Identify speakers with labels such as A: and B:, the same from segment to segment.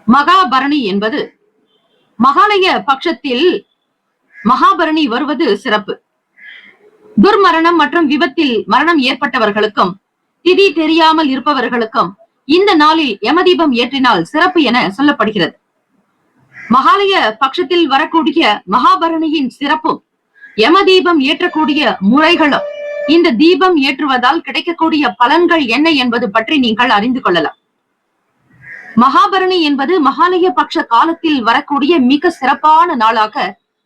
A: மகாபரணி என்பது மகாலய பட்சத்தில் மகாபரணி வருவது சிறப்பு. துர்மரணம் மற்றும் விபத்தில் மரணம் ஏற்பட்டவர்களுக்கும் திதி தெரியாமல் இருப்பவர்களுக்கும் இந்த நாளில் யமதீபம் ஏற்றினால் சிறப்பு என சொல்லப்படுகிறது. மகாலய பட்சத்தில் வரக்கூடிய மகாபரணியின் சிறப்பும் யமதீபம் ஏற்றக்கூடிய முறைகளும் இந்த தீபம் ஏற்றுவதால் கிடைக்கக்கூடிய பலன்கள் என்ன என்பது பற்றி நீங்கள் அறிந்து கொள்ளலாம். மகாபரணி என்பது மகாலய பட்ச காலத்தில் வரக்கூடிய மிக சிறப்பான நாளாக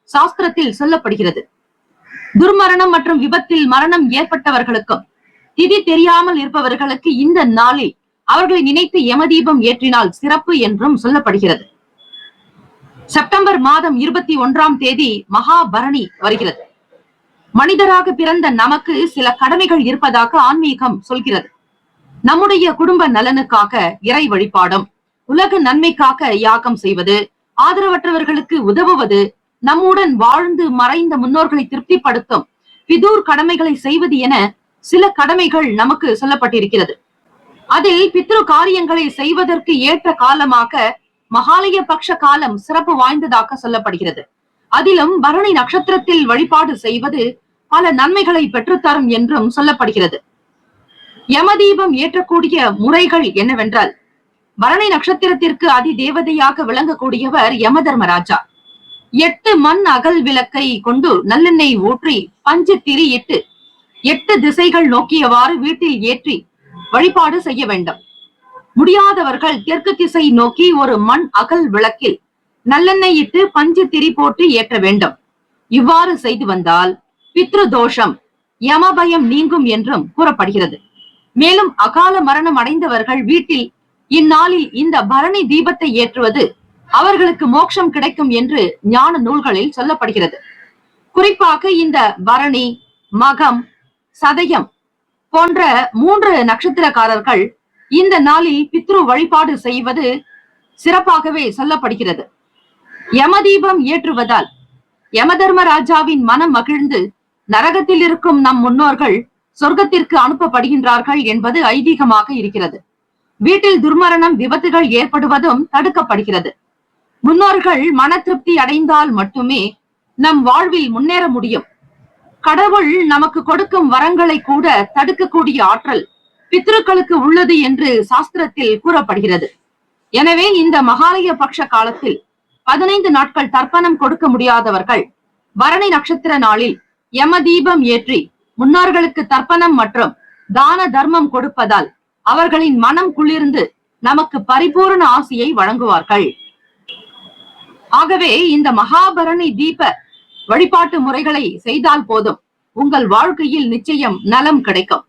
A: சாஸ்திரத்தில் சொல்லப்படுகிறது. துர்மரணம் மற்றும் விபத்தில் மரணம் ஏற்பட்டவர்களுக்கும் திதி தெரியாமல் இருப்பவர்களுக்கு இந்த நாளில் அவர்களை நினைத்து யமதீபம் ஏற்றினால் சிறப்பு என்றும் சொல்லப்படுகிறது. செப்டம்பர் மாதம் 21ஆம் தேதி மகாபரணி வருகிறது. மனிதராக பிறந்த நமக்கு சில கடமைகள் இருப்பதாக ஆன்மீகம் சொல்கிறது. நம்முடைய குடும்ப நலனுக்காக இறை வழிபாடும், உலக நன்மைக்காக யாகம் செய்வது, ஆதரவற்றவர்களுக்கு உதவுவது, நம்முடன் வாழ்ந்து மறைந்த முன்னோர்களை திருப்திப்படுத்தும் பிதூர் கடமைகளை செய்வது என சில கடமைகள் நமக்கு சொல்லப்பட்டிருக்கிறது. அதில் பித்ரு காரியங்களை செய்வதற்கு ஏற்ற காலமாக மகாலய பட்ச காலம் சிறப்பு வாய்ந்ததாக சொல்லப்படுகிறது. அதிலும் பரணி நட்சத்திரத்தில் வழிபாடு செய்வது பல நன்மைகளை பெற்றுத்தரும் என்றும் சொல்லப்படுகிறது. யமதீபம் ஏற்றக்கூடிய முறைகள் என்னவென்றால், பரணி நட்சத்திரத்திற்கு அதி தேவதையாக விளங்கக்கூடியவர் யமதர்மராஜா. 8 மண் அகல் விளக்கை கொண்டு நல்லெண்ணெய் ஊற்றி பஞ்சு திரி இட்டு 8 திசைகள் நோக்கியவாறு வீட்டில் ஏற்றி வழிபாடு செய்ய வேண்டும். முடியாதவர்கள் தெற்கு திசை நோக்கி ஒரு மண் அகல் விளக்கில் நல்லெண்ணெய் இட்டு பஞ்சு திரி போட்டு ஏற்ற வேண்டும். இவ்வாறு செய்து வந்தால் பித்ரு தோஷம், யமபயம் நீங்கும் என்றும் கூறப்படுகிறது. மேலும் அகால மரணம் அடைந்தவர்கள் வீட்டில் இந்நாளில் இந்த பரணி தீபத்தை ஏற்றுவது அவர்களுக்கு மோட்சம் கிடைக்கும் என்று ஞான நூல்களில் சொல்லப்படுகிறது. குறிப்பாக இந்த பரணி, மகம், சதயம் போன்ற 3 நட்சத்திரக்காரர்கள் இந்த நாளில் பித்ரு வழிபாடு செய்வது சிறப்பாகவே சொல்லப்படுகிறது. யமதீபம் ஏற்றுவதால் யமதர்மராஜாவின் மனம் மகிழ்ந்து நரகத்தில் இருக்கும் நம் முன்னோர்கள் சொர்க்கத்திற்கு அனுப்பப்படுகின்றார்கள் என்பது ஐதீகமாக இருக்கிறது. வீட்டில் துர்மரணம், விபத்துகள் ஏற்படுவதும் தடுக்கப்படுகிறது. முன்னோர்கள் மன திருப்தி அடைந்தால் மட்டுமே நம் வாழ்வில் முன்னேற முடியும். கடவுள் நமக்கு கொடுக்கும் வரங்களை கூட தடுக்கக்கூடிய ஆற்றல் பித்ருக்களுக்கு உள்ளது என்று சாஸ்திரத்தில் கூறப்படுகிறது. எனவே இந்த மகாலய பட்ச காலத்தில் 15 நாட்கள் தர்ப்பணம் கொடுக்க முடியாதவர்கள் பரணி நட்சத்திர நாளில் யமதீபம் ஏற்றி முன்னோர்களுக்கு தர்ப்பணம் மற்றும் தான தர்மம் கொடுப்பதால் அவர்களின் மனம் குளிர்ந்து நமக்கு பரிபூர்ண ஆசியை வழங்குவார்கள். ஆகவே இந்த மகாபரணி தீப வழிபாட்டு முறைகளை செய்தால் போதும், உங்கள் வாழ்க்கையில் நிச்சயம் நலம் கிடைக்கும்.